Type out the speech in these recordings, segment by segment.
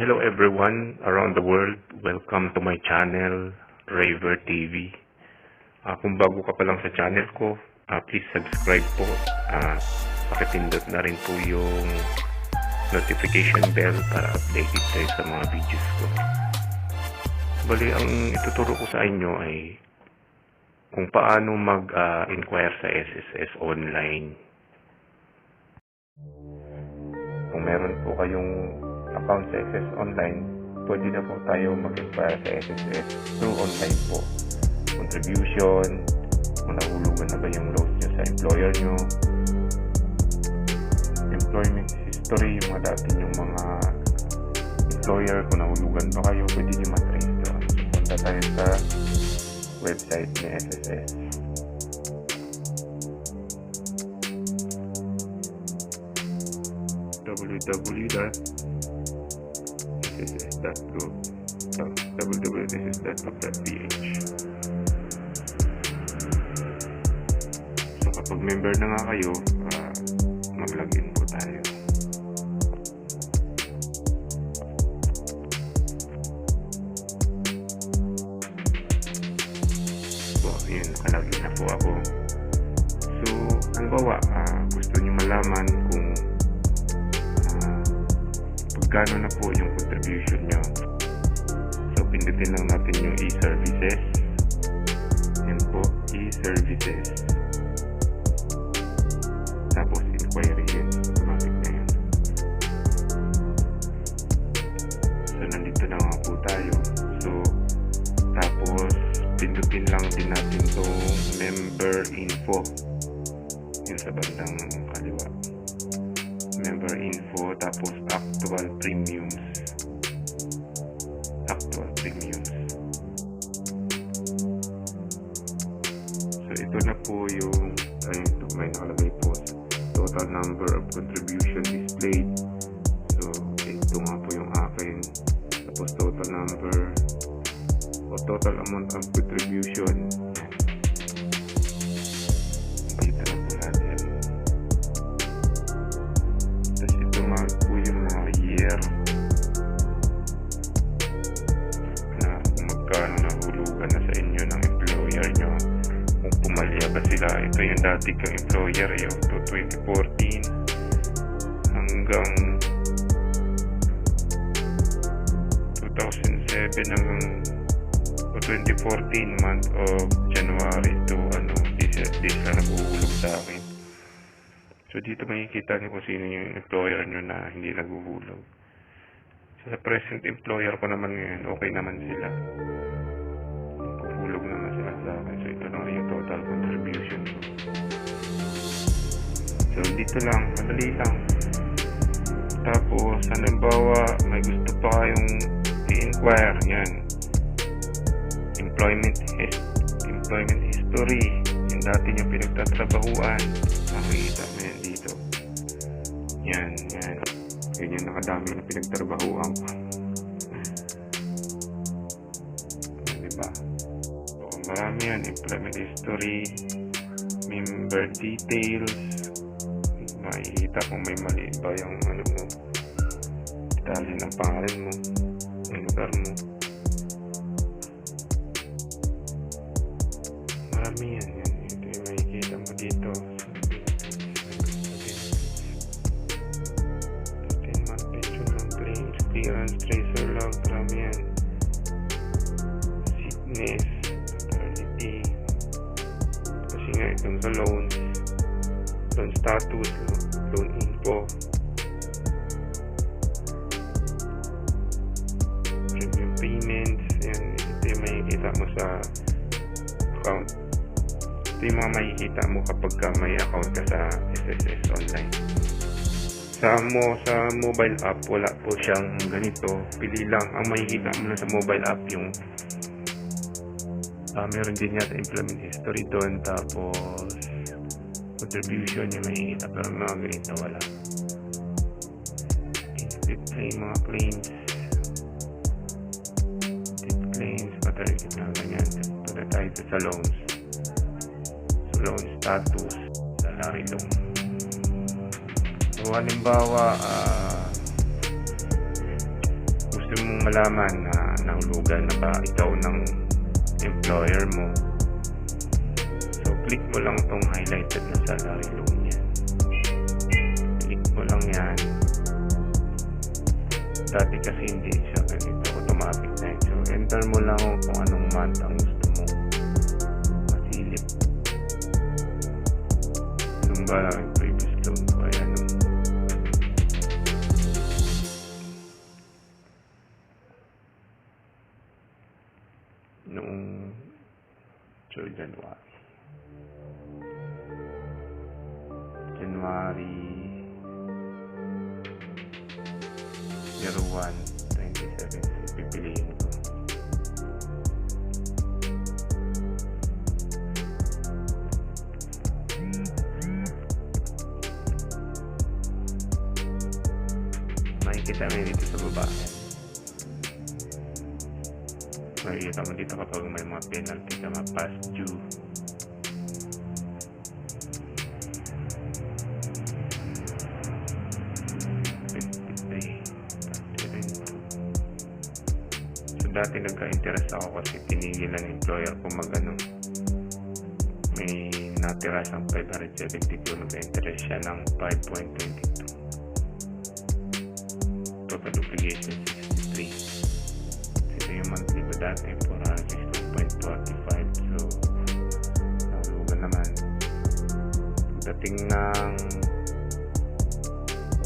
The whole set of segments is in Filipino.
Hello everyone around the world. Welcome to my channel, Raver TV. Kung bago ka pa lang sa channel ko, please subscribe po. Pakipindot na rin po yung notification bell para updated tayo sa mga videos ko. Bali, ang ituturo ko sa inyo ay kung paano mag-inquire sa SSS Online. Kung meron po kayong account sa SSS Online, pwede na po tayo mag-inquire sa SSS through online po. Contribution, kung nahulogan na ba yung loans nyo sa employer nyo, employment history, yung mga dati yung mga employer, kung nahulugan pa kayo, pwede nyo matrace doon. Punta tayo sa website ni SSS. www.sss.gov.ph. So kapag member na nga kayo, mag-login po tayo. So yun, nakalagin na po ako. So halimbawa, gusto nyo malaman kung gano'n na po yung contribution nyo. So, pindutin lang natin yung e-services. Yan po, e-services. Tapos, inquiry yun. Automatic na yun. So, nandito na nga po tayo. So, tapos, pindutin lang din natin itong member info. Yun sa bandang kaliwa. Member info, tapos actual premiums. So ito na po yung ito may nakalagay po total number of contribution displayed. So ito nga po yung akin, tapos total number o total amount of contribution. Dito na po natin. Tapos ito nga po yung mga year na kung magkano nahulugan na sa inyo ng employer nyo, kung pumalya ba sila. Ito yung dati kang employer, yung 2014 hanggang 2007 hanggang 2014 month of January to this na naguhulog sa akin. So dito makikita niyo kung sino yung employer nyo na hindi naguhulog. Sa present employer ko naman ngayon, okay naman sila. Naguhulog naman sila sa akin. So ito lang yung total contribution ko. So dito lang, madali lang. Tapos, halimbawa, may gusto pa kayong i-inquire, yan. Employment history, yung dati nyo pinagtatrabahuan, nakikita mo yan dito. Yan. Ganyan nakadami na pinagtrabahuan ko. Diba? So, marami yan. Employment history, member details, makikita kung may mali ba yung mo, detalye ng pangalan mo, yung lugar mo. Marami yan. Ito yung makikita mo dito. 10-month pension ng claims, clearance, tracer log, marami yan. Sickness, maternity. Kasi nga itong sa loan status, loan info, premium payments, yan. Ito yung makikita mo sa account. Ito yung mga makikita mo kapag may account ka sa SSS Online. Sa mobile app, wala po siyang ganito. Pili lang. Ang makikita mo na sa mobile app yung meron din yata employment history doon, tapos contribution yung makikita, pero mga ganito wala. Yung mga claims, maternity na ganyan. Punta tayo sa loans. So, loan status, salary loan. So, halimbawa, gusto mong malaman na nahulugan na ba ikaw ng employer mo. So, click mo lang tong highlighted na salary loan niya. Click mo lang yan. Dati kasi hindi siya ganito, automatic na yun. So, enter mo lang kung anong month ang gusto mo masilip. Yung ba lang yung previous loan ko, ayan. Noong January 01, 2017, pipiliin ko. Makikita mo dito sa baba. Makikita mo dito kapag may mga penalty ka, mga past due. Dati nagka-interest ako kasi tinigilan ng employer ko may natira siyang 572, nagka-interest siya ng 5.22. Total obligation 63. Ito yung monthly ko dati, 462.45. So, nahulugan naman. Dating ng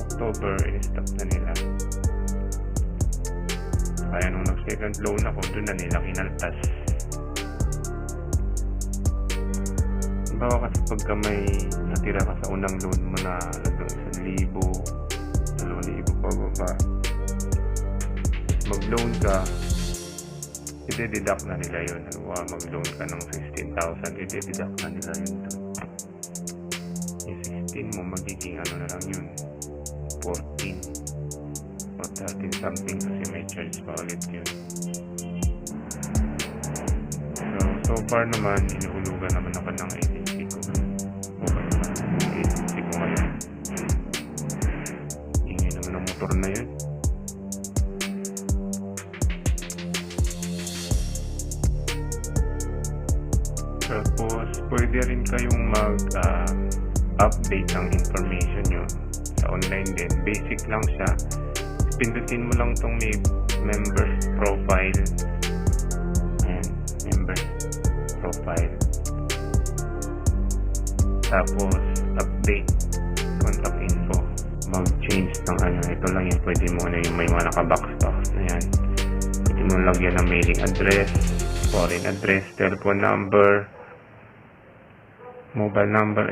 October, in-stop na nila. Kaya nung nag-second loan ako, doon na nila kinaltas. Bawa kasi pagka may natira ka sa unang loan mo na halagang 1,000, 2,000 pa baba, mag-loan ka, i-deduct na nila yun. Mag-loan ka ng 16,000, i-deduct na nila yun doon. Yung 16 mo, magiging ano na lang yun, 14 o 13 something kasi may charge pa ulit yun. So far naman, inuhulugan naman ako ng agency ko. Okay naman yung agency ko ngayon. Ingin naman ang motor na yun. Tapos, pwede rin kayong mag-update ng information nyo sa online din. Basic lang siya. Pindutin mo lang itong may members profile. Ayan, members profile. Tapos, update contact info. Mag-change ng ito lang yung pwede mo yung may mga naka-box na yan. Pwede mo lagyan ng mailing address, foreign address, telephone number, mobile number,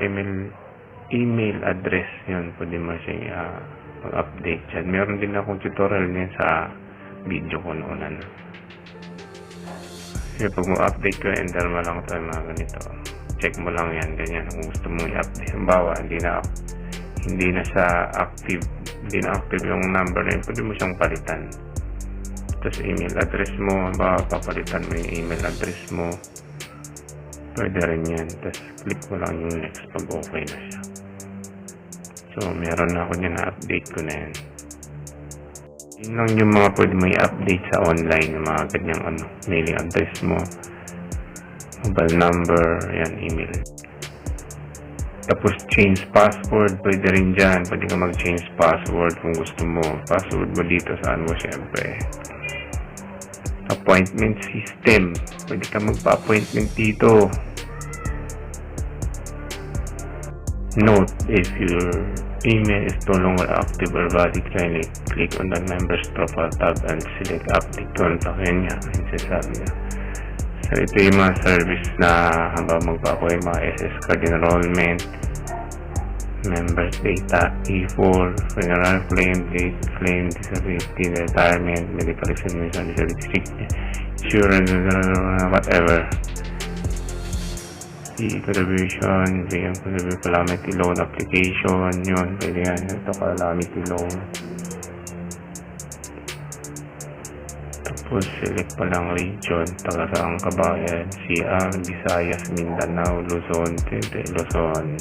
email address. Yun, pwede mo siya mag-update yan. Meron din akong tutorial niyan sa video ko noon. Kasi pag mo update ko, enter mo lang ito mga ganito. Check mo lang yan, ganyan. Kung gusto mo i-update. Halimbawa, hindi na siya active. Hindi na active yung number na yun. Pwede mo siyang palitan. Tapos email address mo, halimbawa, papalitan mo yung email address mo. Pwede rin yan. Tapos click mo lang yung next pag okay na siya. So, meron na ako niya na-update ko na yan. Yun lang yung mga pwede mo i-update sa online. Yung mga ganyang mailing address mo, mobile number, yan, email. Tapos, change password. Pwede rin dyan. Pwede ka mag-change password kung gusto mo. Password mo dito, saan mo syempre. Appointment system. Pwede ka magpa-appointment dito. Note, if your email is no longer active or valid, kindly click on the member's profile tab and select update contact. Yan nga, sabi na. So, ito yung mga service na habang magpa-apply mga SS card enrollment, members data, E4, funeral claim, date, claim, disability, retirement, medical examination, disability, insurance, whatever. Contribution, bigyan contribution, calamity loan application, yun, pwede yan. Ito, calamity loan. Tapos, select pa lang region, taga saang kabayan, CR, Visayas, Mindanao, Luzon, Luzon.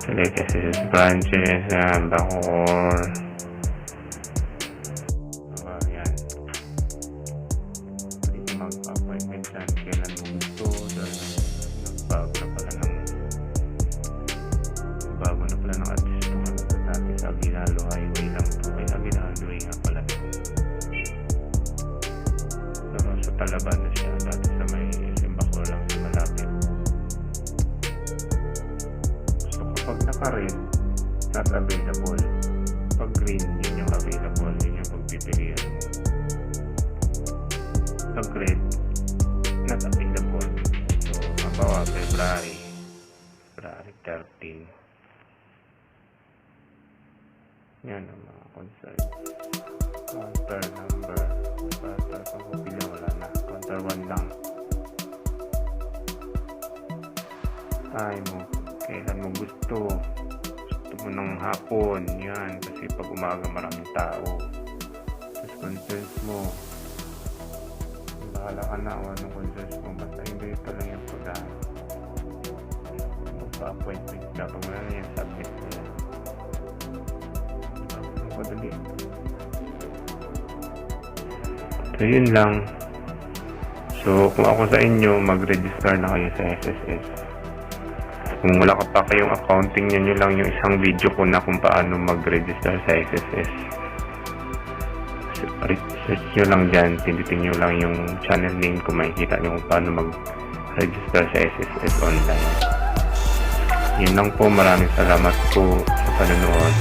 Select SSS branches, Bacoor. naka-red, not available. Pag green, yun yung available, yun yung pagpipilian mo. Pag red, not available. So, mabawa February 13. Yan ang mga concert. Counter number. Counter kung pupila, wala na. Counter 1 lang. Time mo. Kailan mo gusto. Gusto mo ng hapon. Yan. Kasi pag umaga maraming tao. Tapos concerts mo. Bahala ka na kung anong concerts mo. Basta hindi ito lang yung pagdaan. Magpa-appointment ka. Pag wala na yan, submit mo yan. Madali. So, yun lang. So, kung ako sa inyo, mag-register na kayo sa SSS. Kung wala ka pa kayong accounting, nyo lang yung isang video ko na kung paano mag-register sa SSS. Search nyo lang dyan, pindutin nyo lang yung channel name kung makikita nyo kung paano mag-register sa SSS Online. Yun lang po, maraming salamat po sa panonood.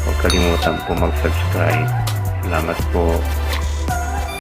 Huwag kalimutan po mag-subscribe. Salamat po.